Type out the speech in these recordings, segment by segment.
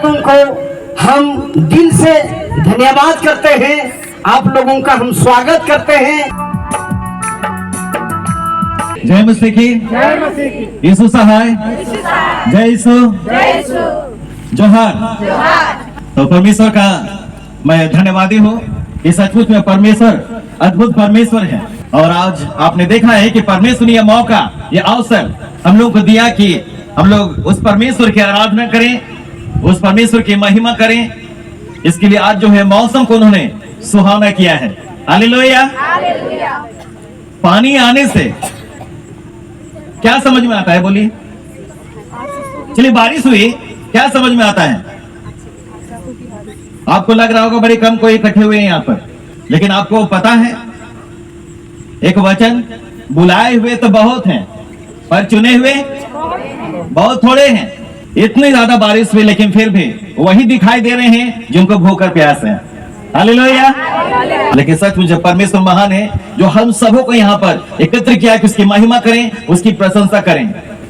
लोगों को हम दिल से धन्यवाद करते हैं, आप लोगों का हम स्वागत करते हैं। जय मसीह की, यीशु सहाय, जय यीशु, जोहार। तो परमेश्वर का मैं धन्यवादी हूँ कि सचमुच में परमेश्वर अद्भुत परमेश्वर है। और आज आपने देखा है कि परमेश्वर ने यह मौका, यह अवसर हम लोग को दिया कि हम लोग उस परमेश्वर की आराधना करें, उस परमेश्वर की महिमा करें। इसके लिए आज जो है मौसम को उन्होंने सुहावना किया है। हालेलुया। पानी आने से क्या समझ में आता है, बोलिए। चलिए, बारिश हुई, क्या समझ में आता है? आपको लग रहा होगा बड़े कम कोई इकट्ठे हुए हैं यहाँ पर, लेकिन आपको पता है एक वचन, बुलाए हुए तो बहुत हैं पर चुने हुए बहुत थोड़े हैं। इतनी ज्यादा बारिश हुई लेकिन फिर भी वही दिखाई दे रहे हैं जिनको भूख और प्यास है। हालेलुया। लेकिन सच मुझे परमेश्वर महान है जो हम सबों को यहाँ पर एकत्र किया कि उसकी महिमा करें, उसकी प्रशंसा करें।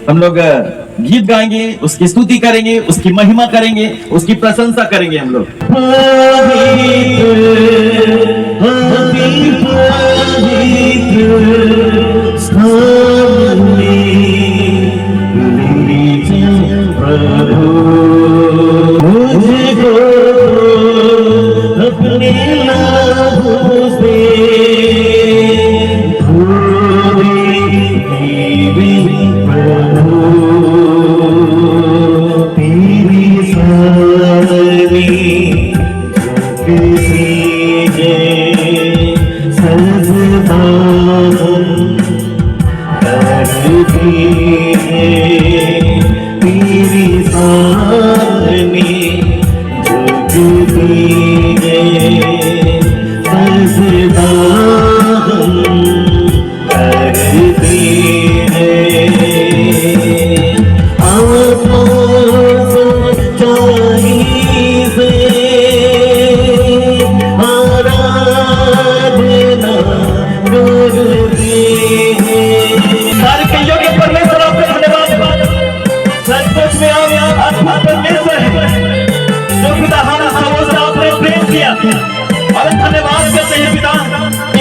हम लोग गीत गाएंगे, उसकी स्तुति करेंगे, उसकी महिमा करेंगे, उसकी प्रशंसा करेंगे हम लोग।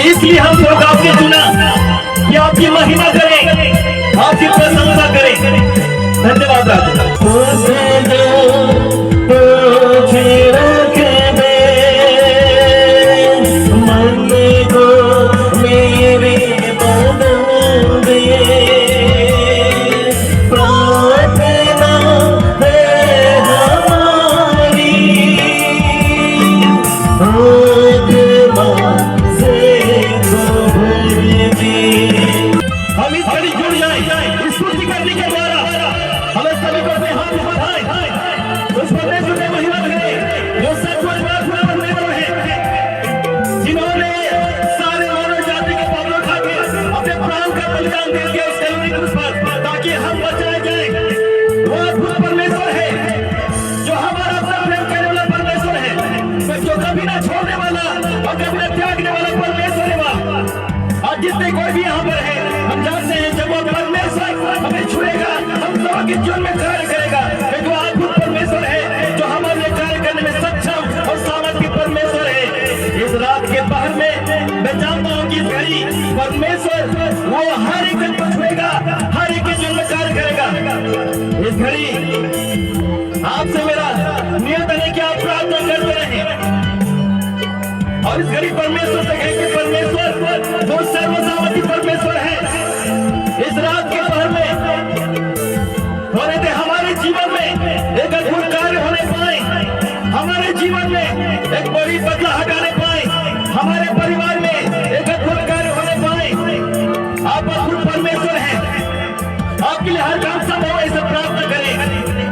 इसलिए हम लोग आपने चुना कि आपकी महिमा करें, आपकी प्रशंसा करें। धन्यवाद। ताकि हम बचाए जाए। वो अद्भुत परमेश्वर है जो हमारा प्रेम करने वाला परमेश्वर है, जो कभी ना छोड़ने वाला और कभी ना त्यागने वाला परमेश्वर है। आज जितने कोई भी यहाँ पर है, हम जानते हैं जब वो परमेश्वर हमें छुएगा, हम सब के जीवन में कार्य करेगा। वो अद्भुत परमेश्वर है जो हमारे कार्य करने में सक्षम और सामर्थ्य परमेश्वर है। इस रात के पहर में मैं जानता हूँ कि इस घड़ी परमेश्वर वो हर एक को छुएगा, हर एक के जीवन में कार्य करेगा। इस घड़ी आपसे मेरा निवेदन है कि आप प्रार्थना करते रहें और इस घड़ी परमेश्वर से कहें कि परमेश्वर वो सर्वसामर्थी परमेश्वर है। इस रात के पहर में होने दे हमारे जीवन में एक अद्भुत कार्य होने पाए, हमारे जीवन में एक बड़ी बदलाव हटाने पाए, हमारे परिवार में एक अद्भुत कार्य होने पाए। आप अद्भुत परमेश्वर हैं, आपके लिए हर काम संभव है, इसे प्रार्थना करें।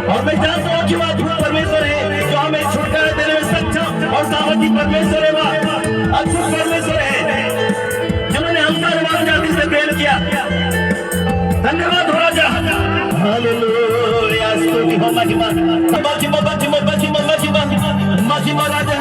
और मैं जानता हूँ कि वो अद्भुत परमेश्वर है जो हमें छुटकारा देने में सक्षम और सामर्थी परमेश्वर है। अद्भुत परमेश्वर है जिन्होंने हम सारे मानव जाति से प्रेम किया। धन्यवाद हो राजा। हालेलुया। स्तुति हो महिमा, महिमा, महिमा, महिमा, महिमा, महिमा राजा।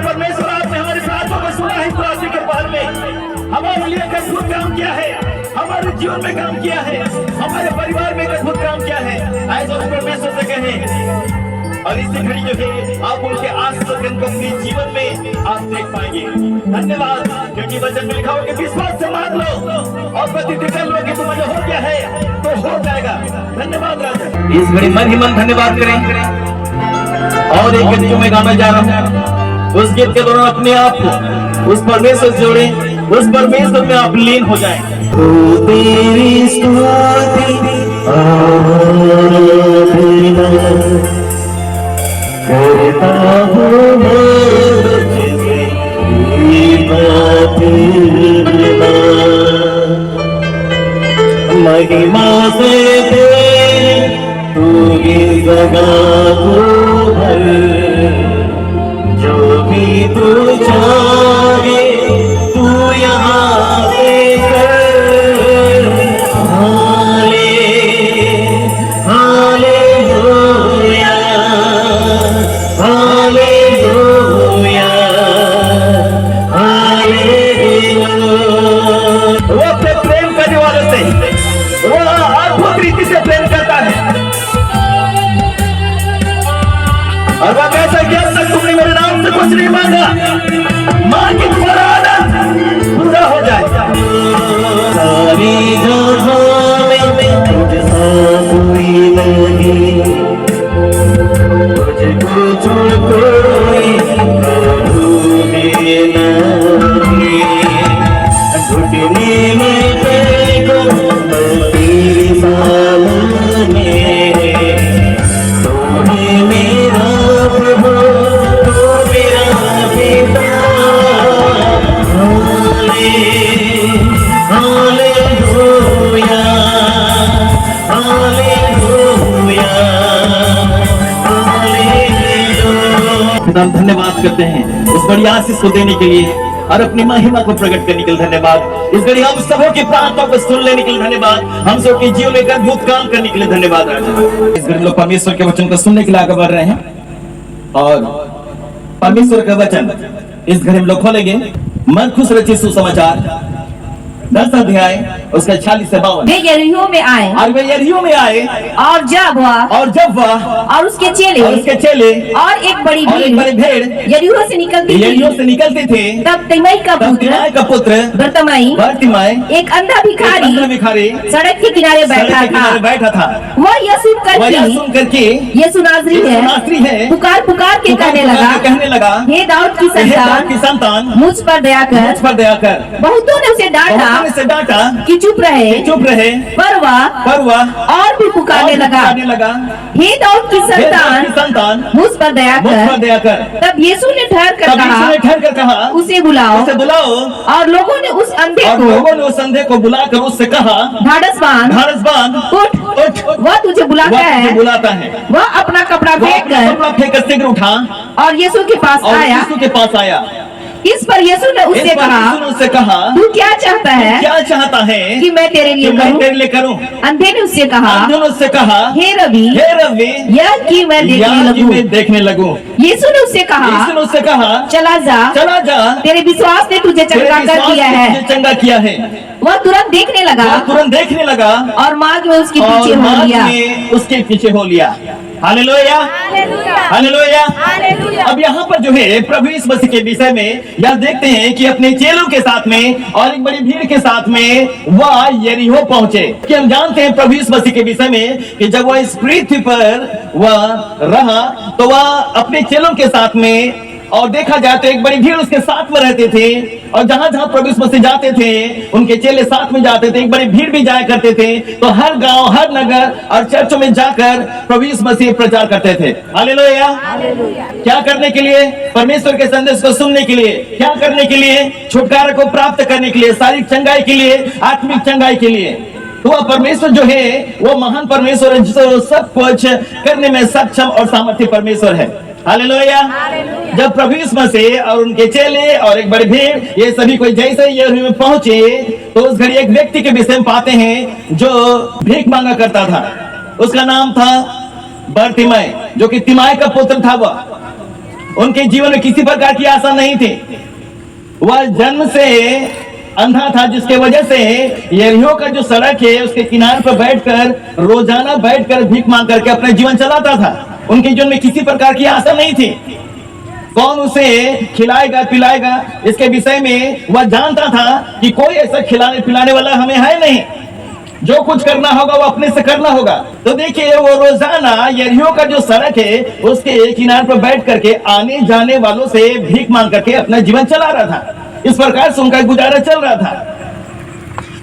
परमेश्वर आपने हमारी प्रार्थना को सुना है। प्रार्थना के पहल में हमारे लिए एक अद्भुत काम किया है, हमारे जीवन में काम किया है, हमारे परिवार में एक अद्भुत काम किया है। ऐसा उस परमेश्वर से कहें और इसी घड़ी जो है आप उनके आशीर्वाद को अपने जीवन में आप देख पाएंगे। धन्यवाद, क्योंकि वचन में लिखा हुआ है कि विश्वास से मांग लो और प्रतिज्ञा कर लो कि तुम्हें जो हो गया है तो हो जाएगा। धन्यवाद राजा। इस घड़ी मन ही मन धन्यवाद करें और एक गीत जो मैं गाना जा रहा हूँ, उस गीत के दौरान अपने आप को उस परमेश्वर से जोड़ें, उस परमेश्वर में आप लीन हो जाएं। तेरी स्तुति आराधना करता हूँ महिमा से तू इस जगह को भर, जो भी तू चाहे तू यहाँ पे कर। Hallelujah, hallelujah, hallelujah. वो अपने प्रेम करने वालों से वो अद्भुत रीति से प्रेम करता है। और वह कैसा कि अब तक तुमने मेरे नाम से कुछ नहीं मांगा, मांग के तुम्हारा आना पूरा हो जाए। सारी जहां में तुझसा कोई नहीं, तुझको छोड़ कोई नहीं। घुटने में देखो तेरे सामने, मेरा प्रभु तो मेरा पिता। Hallelujah, hallelujah, hallelujah. हम धन्यवाद करते हैं उस बड़ी आशीष को देने के लिए और अपनी महिमा को प्रकट करने के लिए धन्यवाद। इस घड़ी हम सबों की प्रार्थना को सुन लेने के लिए धन्यवाद। हम सबके जीवन में अद्भुत काम करने के लिए धन्यवाद राजा। इस घड़ी लोग परमेश्वर के वचन को सुनने के लिए आगे बढ़ रहे हैं और परमेश्वर का वचन इस घड़ी में लोग खोलेंगे। मरकुस रचित सुसमाचार 10 अध्याय उसका 46 से 52। वे यरीहो में आए और वे यरीहो में आए और जब वह और उसके चेले और एक बड़ी भीड़ यरीहो से निकलते थे, तब तिमाई का पुत्र बर्तिमाई एक अंधा भिखारी सड़क के किनारे बैठा था। वह यह सुनकर के यीशु नाज़री है, पुकार के कहने लगा, हे दाऊद की संतान, मुझ पर दया कर। बहुतों ने उसे डांटा कि चुप रहे, पर वह और भी पुकारने लगा, हे दाऊद की संतान, मुझ पर दया कर। तब यीशु ने ठहर कर कहा, उसे बुलाओ। और लोगों ने उस अंधे को बुलाकर उससे कहा, ढाढ़स बांध, उठ, वह तुझे बुलाता है। वह अपना कपड़ा फेंक कर शीघ्र उठा और यीशु के पास आया। इस पर यीशु ने उससे कहा, तू क्या चाहता है कि मैं तेरे लिए करूं? अंधे ने उससे कहा, हे रबी, यह कि मैं देखने लगूं। यीशु ने उससे कहा, चला जा, तेरे विश्वास ने तुझे चंगा किया है। वह तुरंत देखने लगा और मार्ग में उसके पीछे हो लिया। Hallelujah, hallelujah. अब यहाँ पर जो है प्रभु यीशु मसीह के विषय में यह देखते हैं कि अपने चेलों के साथ में और एक बड़ी भीड़ के साथ में वह यरीहो पहुंचे। कि हम जानते हैं प्रभु यीशु मसीह के विषय में कि जब वह इस पृथ्वी पर वह रहा तो वह अपने चेलों के साथ में, और देखा जाए तो एक बड़ी भीड़ उसके साथ में रहते थे, और जहां जहां प्रभु यीशु मसीह जाते थे उनके चेले साथ में जाते थे, एक बड़ी भीड़ भी जाया करते थे। तो हर गांव, हर नगर और चर्चों में जाकर प्रभु यीशु मसीह प्रचार करते थे। हालेलुया। क्या करने के लिए? परमेश्वर के संदेश को सुनने के लिए। क्या करने के लिए? छुटकारा को प्राप्त करने के लिए, शारीरिक चंगाई के लिए, आत्मिक चंगाई के लिए। तो वह परमेश्वर जो है वो महान परमेश्वर है जो सब कुछ करने में सक्षम और सामर्थ्य परमेश्वर है। हालेलुया। जब प्रभु यीशु मसीह और उनके चेले और एक बड़ी भीड़ ये सभी कोई जैसे यरीहो में पहुंचे तो उस घड़ी एक व्यक्ति के विषय में पाते हैं जो भीख मांगा करता था। उसका नाम था बर्तिमाई, जो कि तिमाई का पुत्र था। वह उनके जीवन में किसी प्रकार की आशा नहीं थी। वह जन्म से अंधा था, जिसके वजह से यरीहो का जो सड़क है उसके किनारे पर बैठकर रोजाना बैठकर भीख मांग करके अपना जीवन चलाता था। उनके जीवन में किसी प्रकार की आशा नहीं थी। कौन उसे खिलाएगा पिलाएगा, इसके विषय में वह जानता था कि कोई ऐसा खिलाने पिलाने वाला हमें है नहीं। जो कुछ करना होगा वो अपने से करना होगा। तो देखिए वो रोजाना यरीहो का जो सड़क है उसके किनारे पर बैठ करके आने जाने वालों से भीख मांग करके अपना जीवन चला रहा था। इस प्रकार से उनका गुजारा चल रहा था।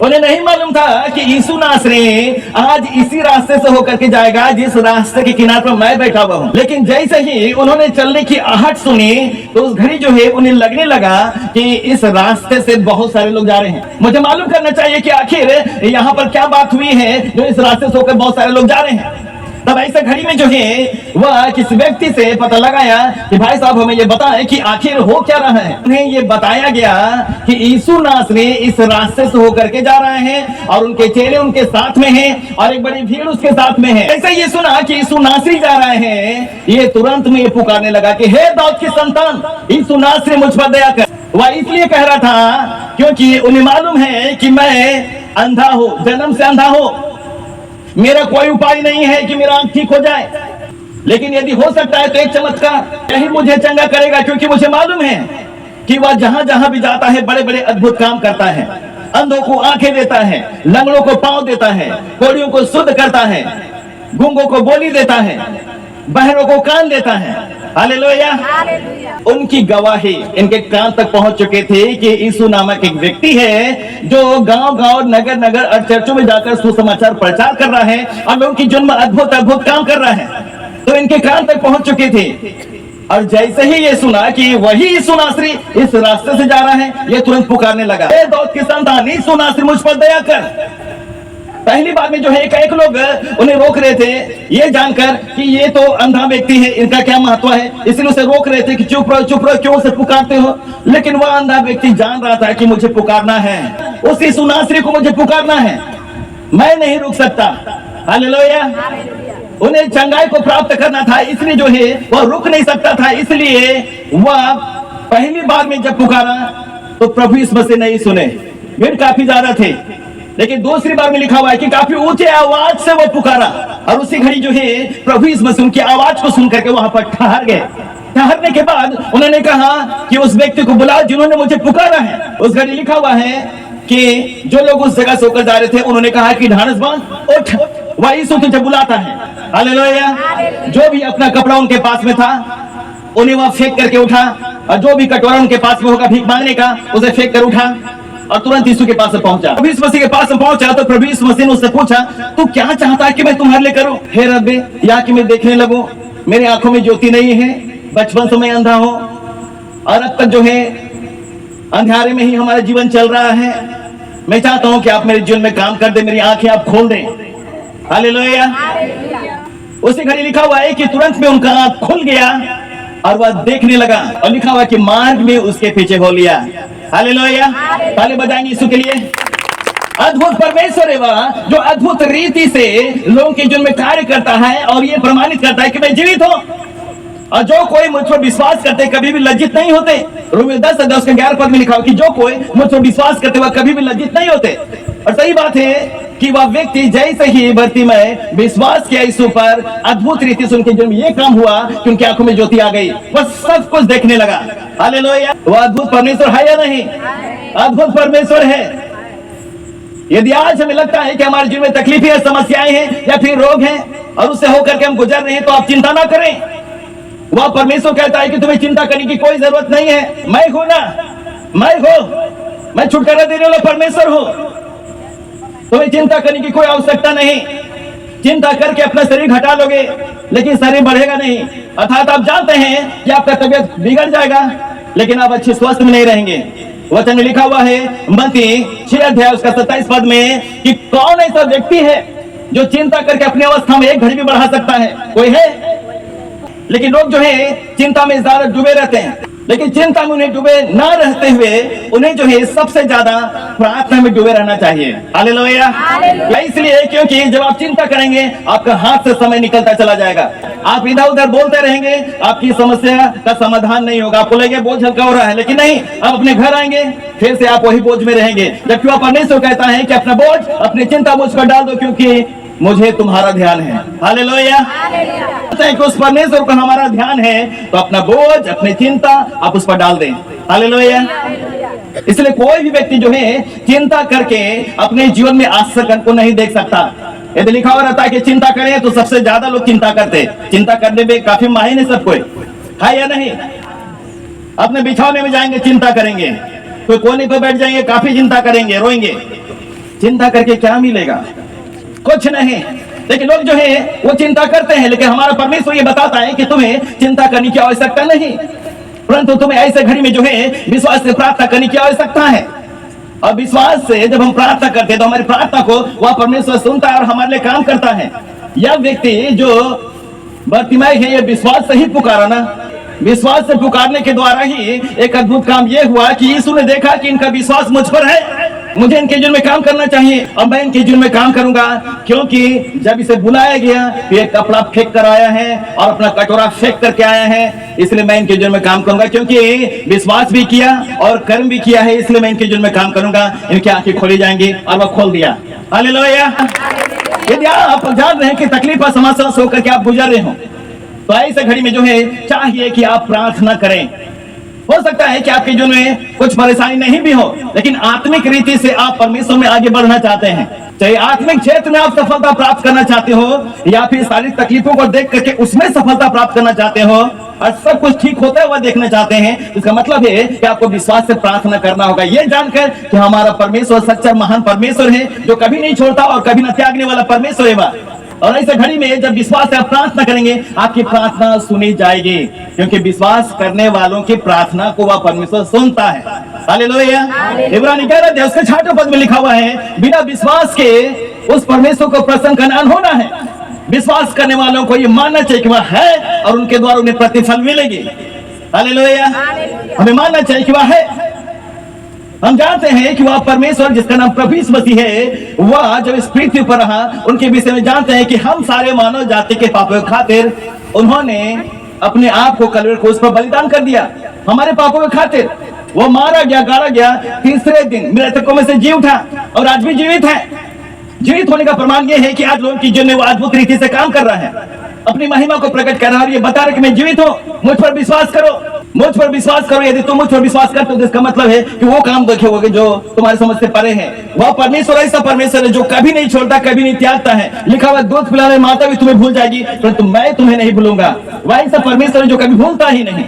उन्हें नहीं मालूम था कि यीशु नासरी आज इसी रास्ते से होकर के जाएगा जिस रास्ते के किनारे पर मैं बैठा हुआ हूँ। लेकिन जैसे ही उन्होंने चलने की आहट सुनी तो उस घड़ी जो है उन्हें लगने लगा कि इस रास्ते से बहुत सारे लोग जा रहे हैं। मुझे मालूम करना चाहिए कि आखिर यहाँ पर क्या बात हुई है जो इस रास्ते से होकर बहुत सारे लोग जा रहे हैं। तब ऐसे घड़ी में जो है वह किस व्यक्ति से पता लगाया कि भाई साहब हमें ये बताएं कि आखिर हो क्या रहा है। उन्हें ये बताया गया कि यीशु नासरी इस रास्ते से होकर के जा रहे हैं और उनके चेले उनके साथ में हैं और एक बड़ी भीड़ उसके साथ में है। ऐसे ये सुना कि यीशु नासरी जा रहे हैं, ये तुरंत में ये पुकारने लगा कि हे दाऊद की संतान यीशु नासरी मुझ पर दया कर। वह इसलिए कह रहा था क्योंकि उन्हें मालूम है कि मैं अंधा हूं, जन्म से अंधा हूं, मेरा कोई उपाय नहीं है कि मेरा आंख ठीक हो जाए। लेकिन यदि हो सकता है तो एक चमत्कार यही मुझे चंगा करेगा, क्योंकि मुझे मालूम है कि वह जहां जहां भी जाता है बड़े बड़े अद्भुत काम करता है। अंधों को आंखें देता है, लंगड़ों को पांव देता है, कोढ़ियों को शुद्ध करता है, गूंगों को बोली देता है, बहरों को कान देता है। हालेलुया। उनकी गवाही इनके कान तक पहुंच चुके थे कि यीशु नामक एक व्यक्ति है जो गांव गांव नगर नगर और चर्चों में जाकर सुसमाचार प्रचार कर रहा है और लोगों की जन्म अद्भुत अद्भुत काम कर रहा है। तो इनके कान तक पहुंच चुके थे और जैसे ही ये सुना कि वही यीशु नासरी इस रास्ते से जा रहा है, ये तुरंत पुकारने लगा, हे दाऊद की संतान यीशु नासरी मुझ पर दया कर। पहली बार में जो है एक लोग उन्हें रोक रहे थे ये जानकर कि ये तो अंधा व्यक्ति है, इनका क्या महत्व है, इसलिए उसे रोक रहे थे कि चुप रहो क्यों उसे पुकारते हो। लेकिन वह अंधा व्यक्ति जान रहा था कि मुझे पुकारना है, उस यीशु नासरी को मुझे पुकारना है, मैं नहीं रुक सकता। हालेलुया। उन्हें चंगाई को प्राप्त करना था, इसलिए जो है वह रुक नहीं सकता था। इसलिए वह पहली बार में जब पुकारा तो प्रभु इस मसीह नहीं सुने, भीड़ काफी ज्यादा थे। लेकिन दूसरी बार में लिखा हुआ है कि काफी ऊंचे आवाज से वो पुकारा और उसी घड़ी जो है प्रभु इस मसीह उनकी आवाज को सुन करके वहां पर ठहर गए। ठहरने के बाद उन्होंने कहा कि उस व्यक्ति को बुलाओ जिन्होंने मुझे पुकारा है। उस घड़ी लिखा हुआ है कि जो लोग उस जगह से होकर जा रहे थे उन्होंने कहा कि ढांढस बांध उठ, वह यीशु तुझे बुलाता है। हालेलुया। जो भी अपना कपड़ा उनके पास में था उन्हें वह फेंक करके उठा और जो भी कटोरा उनके पास में होगा भीख मांगने का उसे फेंक कर उठा और तुरंत यीशु के पास पहुंचा। प्रभु यीशु मसीह के पास पहुंचा तो प्रभु यीशु मसीह ने उससे पूछा, तू क्या चाहता है कि मैं तुम्हारे लिए करूं? हे रब्बे, या कि मैं देखने लगूं, मेरी आंखों में ज्योति नहीं है, बचपन से मैं अंधा हूं और अब तक जो है अंधेरे में ही हमारा जीवन चल रहा है। मैं चाहता हूं कि आप मेरे जीवन में काम कर दे, मेरी आंखें आप खोल दें। हालेलुया। उसी घड़ी लिखा हुआ है कि तुरंत में उनका आंख खुल गया और वह देखने लगा और लिखा हुआ कि मार्ग में उसके पीछे हो लिया। हालेलुया। ताली बजाएंगे यीशु के लिए। अद्भुत परमेश्वर है वह जो अद्भुत रीति से लोगों के जीवन में कार्य करता है और ये प्रमाणित करता है कि मैं जीवित हूं और जो कोई मुझ पर विश्वास करते कभी भी लज्जित नहीं होते। रोमियो 10:10 के 11 पद में लिखा हो कि जो कोई मुझ पर विश्वास करते वह कभी भी लज्जित नहीं होते। और सही बात है कि वह व्यक्ति जैसे ही भर्ती में विश्वास किया यीशु पर, अद्भुत रीति से उनके जीवन में यह काम हुआ कि उनकी आंखों में ज्योति आ गई, वह सब कुछ देखने लगा। हालेलुया। वह अद्भुत परमेश्वर है या नहीं? अद्भुत परमेश्वर है। यदि आज हमें लगता है कि हमारे जीवन में तकलीफें हैं, समस्याएं हैं या फिर रोग हैं और उससे होकर के हम गुजर रहे हैं तो आप चिंता ना करें। वह परमेश्वर कहता है कि तुम्हें चिंता करने की कोई जरूरत नहीं है, मैं हूं ना, मैं छुटकारा देने वाला परमेश्वर हूं। तुम्हें चिंता करने की कोई आवश्यकता नहीं। चिंता करके अपना शरीर घटा लोगे लेकिन शरीर बढ़ेगा नहीं, अर्थात आप जानते हैं कि आपका तबियत बिगड़ जाएगा लेकिन आप अच्छे स्वस्थ में नहीं रहेंगे। वचन में लिखा हुआ है मत्ती 6:27 पद में कि कौन ऐसा व्यक्ति है जो चिंता करके अपनी अवस्था में एक घड़ी भी बढ़ा सकता है? कोई है? लेकिन लोग जो है चिंता में ज्यादा डूबे रहते हैं। लेकिन चिंता में उन्हें डूबे ना रहते हुए उन्हें जो है सबसे ज्यादा प्रार्थना में डूबे रहना चाहिए। हालेलुया। इसलिए क्योंकि जब आप चिंता करेंगे आपका हाथ से समय निकलता चला जाएगा, आप इधर उधर बोलते रहेंगे, आपकी समस्या का समाधान नहीं होगा। आपको लगेगा बोझ हल्का हो रहा है, लेकिन नहीं, आप अपने घर आएंगे फिर से आप वही बोझ में रहेंगे। जबकि वह परमेश्वर कहता है कि अपना बोझ, अपनी चिंता मुझ पर डाल दो क्योंकि मुझे तुम्हारा ध्यान है। हालेलुया। उस परमेश्वर को हमारा ध्यान है तो अपना बोझ, अपनी चिंता आप उस पर डाल दें। हालेलुया। इसलिए कोई भी व्यक्ति जो है चिंता करके अपने जीवन में आश्चर्य को नहीं देख सकता। यदि लिखा हुआ रहता है कि चिंता करें तो सबसे ज्यादा लोग चिंता करते, चिंता करने में काफी माहिर है सब कोई, है या नहीं? अपने बिछौने में जाएंगे चिंता करेंगे, कोई कोने पे बैठ जाएंगे काफी चिंता करेंगे, रोएंगे। चिंता करके क्या मिलेगा? कुछ नहीं। लेकिन लोग जो है वो चिंता करते हैं, लेकिन हमारा परमेश्वर ये बताता है कि तुम्हें चिंता करने की आवश्यकता नहीं, परंतु तुम्हें ऐसे घड़ी में जो है विश्वास से प्रार्थना करने की आवश्यकता है। और विश्वास से जब हम प्रार्थना करते हैं तो हमारी प्रार्थना को वह परमेश्वर सुनता है और हमारे लिए काम करता है। यह व्यक्ति जो बर्तिमाई है, ये विश्वास से ही पुकारा ना, विश्वास से पुकारने के द्वारा ही एक अद्भुत काम यह हुआ कि यीशु ने देखा कि इनका विश्वास मुझ पर है, मुझे इनके जीवन में काम करना चाहिए और मैं इनके जीवन में काम करूंगा। क्योंकि जब इसे बुलाया गया तो एक कपड़ा फेंक कर आया है और अपना कटोरा फेंक करके आया है, इसलिए मैं इनके जीवन में काम करूंगा। क्योंकि विश्वास भी किया और कर्म भी किया है, इसलिए मैं इनके जीवन में काम करूंगा। इनकी आंखें खोली जाएंगी और वह खोल दिया। हालेलुया। यदि आप जान रहे हैं कि तकलीफ और समस्या से होकर के आप गुजर रहे हो तो ऐसे घड़ी में जो है चाहिए कि आप प्रार्थना करें। हो सकता है कि आपके जीवन में कुछ परेशानी नहीं भी हो, लेकिन आत्मिक रीति से आप परमेश्वर में आगे बढ़ना चाहते हैं। चाहे आत्मिक क्षेत्र में आप सफलता प्राप्त करना चाहते हो या फिर शारीरिक तकलीफों को देख करके उसमें सफलता प्राप्त करना चाहते हो और सब कुछ ठीक होता हुआ देखना चाहते हैं, इसका मतलब है कि आपको विश्वास से प्रार्थना करना होगा, ये जानकर कि हमारा परमेश्वर सच्चा महान परमेश्वर है जो कभी नहीं छोड़ता और कभी न त्यागने वाला परमेश्वर है। और ऐसे घड़ी में जब विश्वास से आप प्रार्थना करेंगे आपकी प्रार्थना सुनी जाएगी, क्योंकि विश्वास करने वालों की प्रार्थना को वह परमेश्वर सुनता है। हालेलुया। इब्रानी 11 उसके 6 पद में लिखा हुआ है, बिना विश्वास के उस परमेश्वर को प्रसन्न करना अनहोना है। विश्वास करने वालों को ये मानना चाहिए कि वह है और उनके द्वारा उन्हें प्रतिफल मिलेगी। हालेलुया। हमें मानना चाहिए कि वह है। हम जानते हैं कि वह परमेश्वर जिसका नाम प्रभु यीशु मसीह है, वह जब इस पृथ्वी पर रहा उनके विषय में जानते हैं कि हम सारे मानव जाति के पापों के खातिर उन्होंने अपने आप को कलवरी क्रूस पर बलिदान कर दिया। हमारे पापों के खातिर वो मारा गया, गाड़ा गया, तीसरे दिन मृतकों में से जी उठा और आज भी जीवित है। जीवित होने का प्रमाण ये है कि आज लोगों की जीवन में वो अद्भुत रीति से काम कर रहा है, अपनी महिमा को प्रकट कर रहा है और ये बता रहा है कि मैं जीवित हूँ, मुझ पर विश्वास करो, मुझ पर विश्वास करो। यदि तुम मुझ पर विश्वास करते हो तो इसका मतलब है कि वो काम देखोगे जो तुम्हारे समझ से परे है। वह परमेश्वर ऐसा परमेश्वर है जो कभी नहीं छोड़ता, कभी नहीं त्यागता है। लिखा हुआ दूध पिलाने माता भी तुम्हें भूल जाएगी परंतु मैं तुम्हें नहीं भूलूंगा। वह ऐसा परमेश्वर है जो कभी भूलता ही नहीं।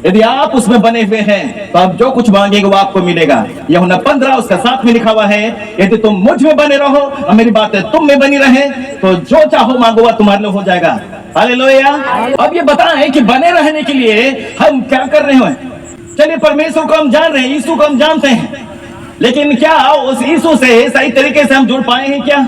यदि आप उसमें बने हुए हैं तो आप जो कुछ मांगेंगे वो आपको मिलेगा। यूहन्ना 15 उसका 7 में लिखा हुआ है, यदि तुम मुझ में बने रहो और मेरी बातें तुम में बनी रहे तो जो चाहो मांगो वह तुम्हारे लिए हो जाएगा। हालेलुया। अब ये बताएं कि बने रहने के लिए हम क्या कर रहे हैं। चलिए परमेश्वर को हम जान रहे हैं, यीशु को हम जानते हैं, लेकिन क्या उस यीशु से सही तरीके से हम जुड़ पाए हैं? क्या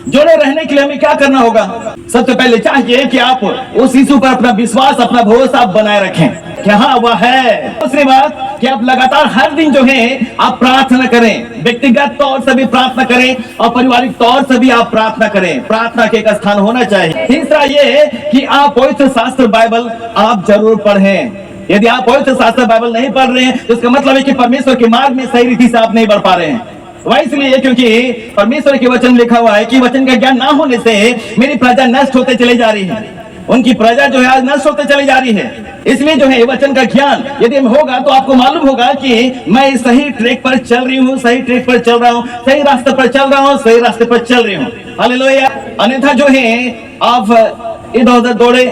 जुड़े रहने के लिए हमें क्या करना होगा? सबसे पहले चाहिए कि आप उस यीशु पर अपना विश्वास, अपना भरोसा बनाए रखें कि हाँ वह है। दूसरी बात कि आप लगातार हर दिन जो है आप प्रार्थना करें, व्यक्तिगत तौर से भी प्रार्थना करें और पारिवारिक तौर से भी आप प्रार्थना करें। प्रार्थना के एक स्थान होना चाहिए। तीसरा ये कि आप पवित्र शास्त्र बाइबल आप जरूर पढ़ें। यदि आप पवित्र शास्त्र बाइबल नहीं पढ़ रहे हैं तो इसका मतलब है कि परमेश्वर के मार्ग में सही रीति से आप नहीं बढ़ पा रहे हैं। वह इसलिए क्योंकि परमेश्वर के वचन लिखा हुआ है कि वचन का ज्ञान ना होने से मेरी प्रजा नष्ट होते चली जा रही है। उनकी प्रजा जो है आज नष्ट होते चली जा रही है। इसलिए जो है वचन का ज्ञान यदि होगा तो आपको मालूम होगा कि मैं सही ट्रैक पर चल रही हूँ, सही ट्रैक पर चल रहा हूँ, सही रास्ते पर चल रहा हूँ, सही रास्ते पर चल रही हूँ। हालेलुया। अन्यथा जो है आप इधर उधर दौड़े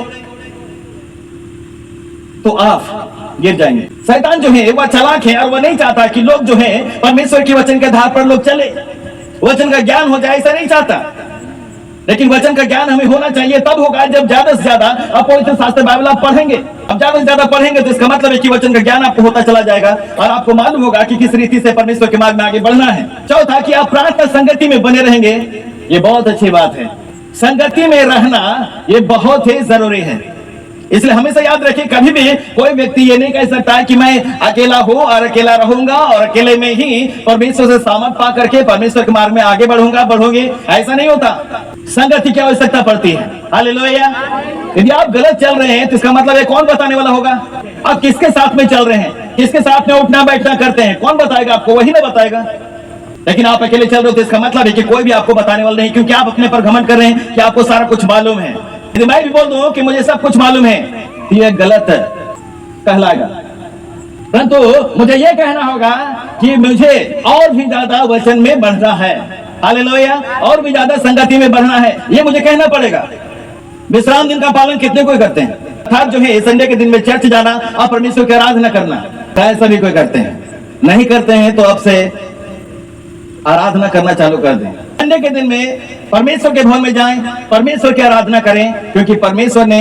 तो आप गिर जाएंगे। शैतान जो है वह चालाक है और वह नहीं चाहता कि लोग जो है परमेश्वर के वचन के आधार पर लोग चले, वचन का ज्ञान हो जाए, ऐसा नहीं चाहता। लेकिन वचन का ज्ञान हमें होना चाहिए तब होगा जब ज्यादा से ज्यादा आप पवित्र शास्त्र बाइबल आप पढ़ेंगे। अब ज्यादा से ज्यादा पढ़ेंगे तो इसका मतलब है कि वचन का ज्ञान आपको होता चला जाएगा और आपको मालूम होगा कि किस रीति से परमेश्वर के मार्ग में आगे बढ़ना है। चौथा कि आप प्रार्थना संगति में बने रहेंगे, ये बहुत अच्छी बात है। संगति में रहना ये बहुत ही जरूरी है। इसलिए हमेशा याद रखिए, कभी भी कोई व्यक्ति ये नहीं कह सकता कि मैं अकेला हूँ और अकेला रहूंगा और अकेले में ही परमेश्वर से सामर्थ पा करके परमेश्वर के मार्ग में आगे बढ़ूंगी। ऐसा नहीं होता। संगति की आवश्यकता पड़ती है। हालेलुया। यदि आप गलत चल रहे हैं तो इसका मतलब है कौन बताने वाला होगा? आप किसके साथ में चल रहे हैं, किसके साथ में उठना बैठना करते हैं, कौन बताएगा आपको? वही ना बताएगा। लेकिन आप अकेले चल रहे हो तो इसका मतलब है कि कोई भी आपको बताने वाला नहीं, क्योंकि आप अपने पर घमंड कर रहे हैं कि आपको सारा कुछ मालूम है। यदि मैं भी बोल दूं कि मुझे सब कुछ मालूम है तो यह गलत कहलाएगा। परंतु मुझे यह कहना होगा कि मुझे और भी ज्यादा वचन में बढ़ना है। हालेलुया। और भी ज्यादा संगति में बढ़ना है, यह मुझे कहना पड़ेगा। विश्राम दिन का पालन कितने कोई करते हैं? अर्थात जो है संडे के दिन में चर्च जाना और परमेश्वर की आराधना करना, ऐसा भी कोई करते हैं? नहीं करते हैं तो अब से आराधना करना चालू कर दें। संडे के दिन में परमेश्वर के भवन में जाएं, परमेश्वर की आराधना करें, क्योंकि परमेश्वर ने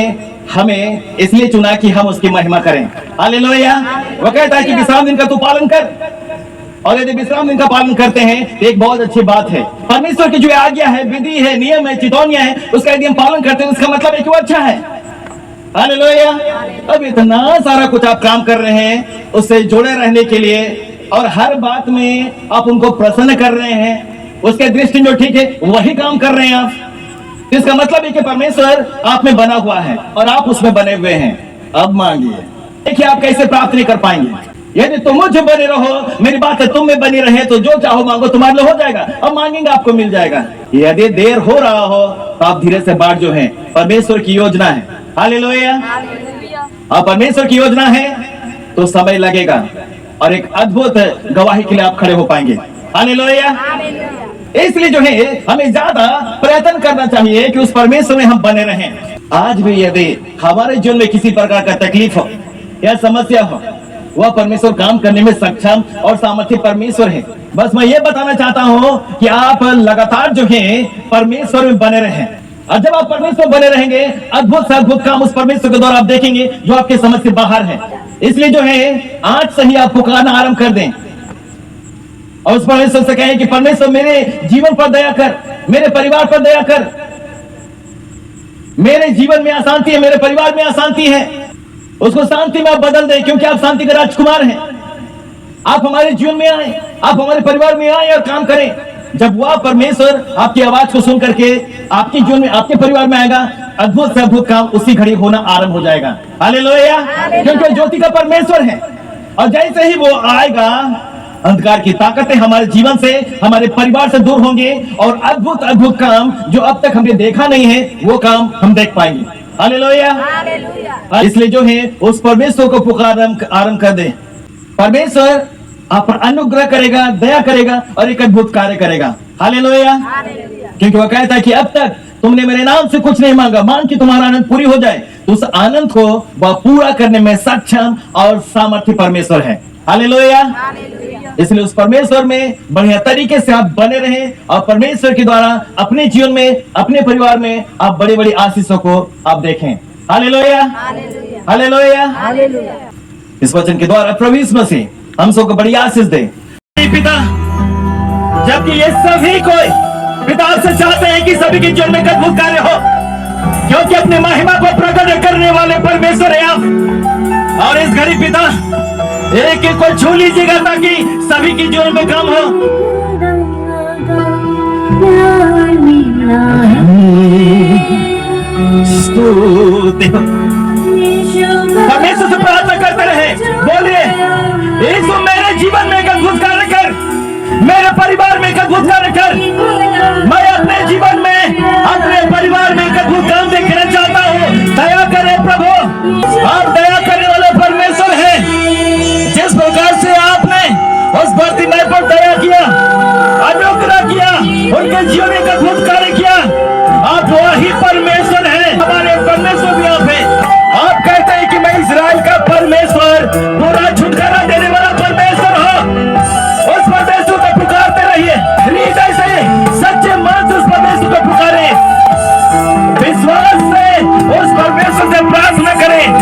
हमें इसलिए चुना कि हम उसकी महिमा करें। हालेलुया। वो कहता है कि विश्राम दिन का तू पालन कर, और यदि विश्राम दिन का पालन करते हैं तो एक बहुत अच्छी बात है। परमेश्वर की जो आज्ञा है, विधि है, नियम है, चितौनियां है, उसका यदि हम पालन करते हैं उसका मतलब है कि वो अच्छा है। हालेलुया। अब इतना सारा कुछ आप काम कर रहे हैं उससे जुड़े रहने के लिए, और हर बात में आप उनको प्रसन्न कर रहे हैं, उसके दृष्टि जो ठीक है वही काम कर रहे हैं आप। इसका मतलब है कि परमेश्वर आप में बना हुआ है और आप उसमें बने हुए हैं। अब मांगिए। देखिए आप कैसे प्राप्त नहीं कर पाएंगे। यदि तुम मुझे बने रहो, मेरी बात है तुम में बनी रहे, तो जो चाहो मांगो तुम्हारे लिए हो जाएगा। अब मांगेंगे आपको मिल जाएगा। यदि देर हो रहा हो तो आप धीरे से बात जो है, परमेश्वर की योजना है। हालेलुया। अब परमेश्वर की योजना है तो समय लगेगा और एक अद्भुत गवाही के लिए आप खड़े हो पाएंगे। हालेलुया। इसलिए जो है हमें ज्यादा प्रयत्न करना चाहिए कि उस परमेश्वर में हम बने रहें। आज भी यदि हमारे जीवन में किसी प्रकार का तकलीफ हो या समस्या हो, वह परमेश्वर काम करने में सक्षम और सामर्थ्य परमेश्वर है। बस मैं ये बताना चाहता हूँ कि आप लगातार जो है परमेश्वर में बने रहें, और जब आप परमेश्वर बने रहेंगे अद्भुत से अद्भुत काम उस परमेश्वर के द्वारा आप देखेंगे जो आपके समझ से बाहर है। इसलिए जो है आज से ही आप पुकारना आरंभ कर दें और उस परमेश्वर से कहें कि परमेश्वर मेरे जीवन पर दया कर, मेरे परिवार पर दया कर। मेरे जीवन में अशांति है, मेरे परिवार में अशांति है, उसको शांति में आप बदल दें, क्योंकि आप शांति के राजकुमार हैं। आप हमारे जीवन में आए, आप हमारे परिवार में आए और काम करें। जब वह परमेश्वर आपकी आवाज को सुन करके आपके जीवन में, आपके परिवार में आएगा, अद्भुत से अद्भुत काम उसी घड़ी होना आरंभ हो जाएगा। हालेलुया। क्योंकि ज्योति का परमेश्वर है, और जैसे ही वो आएगा अंधकार की ताकतें हमारे जीवन से, हमारे परिवार से दूर होंगे, और अद्भुत अद्भुत काम जो अब तक हमने देखा नहीं है वो काम हम देख पाएंगे। हालेलुया। इसलिए जो है उस परमेश्वर को पुकार आरंभ कर दे। परमेश्वर आप पर अनुग्रह करेगा, दया करेगा और एक अद्भुत कार्य करेगा। हालेलुया। क्योंकि वो कहता है कि अब तक तुमने मेरे नाम से कुछ नहीं मांगा, मांग कि तुम्हारा आनंद पूरी हो जाए। तो उस आनंद को वह पूरा करने में सक्षम और सामर्थ्य परमेश्वर है। हालेलुया। इसलिए उस परमेश्वर में बढ़िया तरीके से आप बने रहें, और परमेश्वर के द्वारा अपने जीवन में, अपने परिवार में आप बड़ी बड़ी आशीषों को आप देखें। हालेलुया। हालेलुया। इस वचन के द्वारा प्रभु यीशु मसीह हम सबको बड़ी आशीष दे। पिता, जबकि ये सभी कोई पिता आपसे चाहते हैं कि सभी के जीवन में अद्भुत कार्य हो, क्योंकि अपने महिमा को प्रकट करने वाले परमेश्वर है आप। और इस घड़ी पिता एक एक को छू लीजिएगा ताकि सभी के जीवन में काम हो। परमेश्वर से प्रार्थना करते रहे, बोलिए यीशु मेरे जीवन में एक अद्भुत कार्य कर, मेरे परिवार में एक अद्भुत कार्य कर। मैं अपने जीवन में, अपने परिवार में एक अद्भुत काम देखना चाहता हूँ। दया करे प्रभु, आप दया करने वाले परमेश्वर हैं। जिस प्रकार से आपने उस बर्तिमाई पर दया किया, अनुग्रह किया, उनके जीवन में एक अद्भुत कार्य किया, आप वही परमेश्वर हैं। हमारे परमेश्वर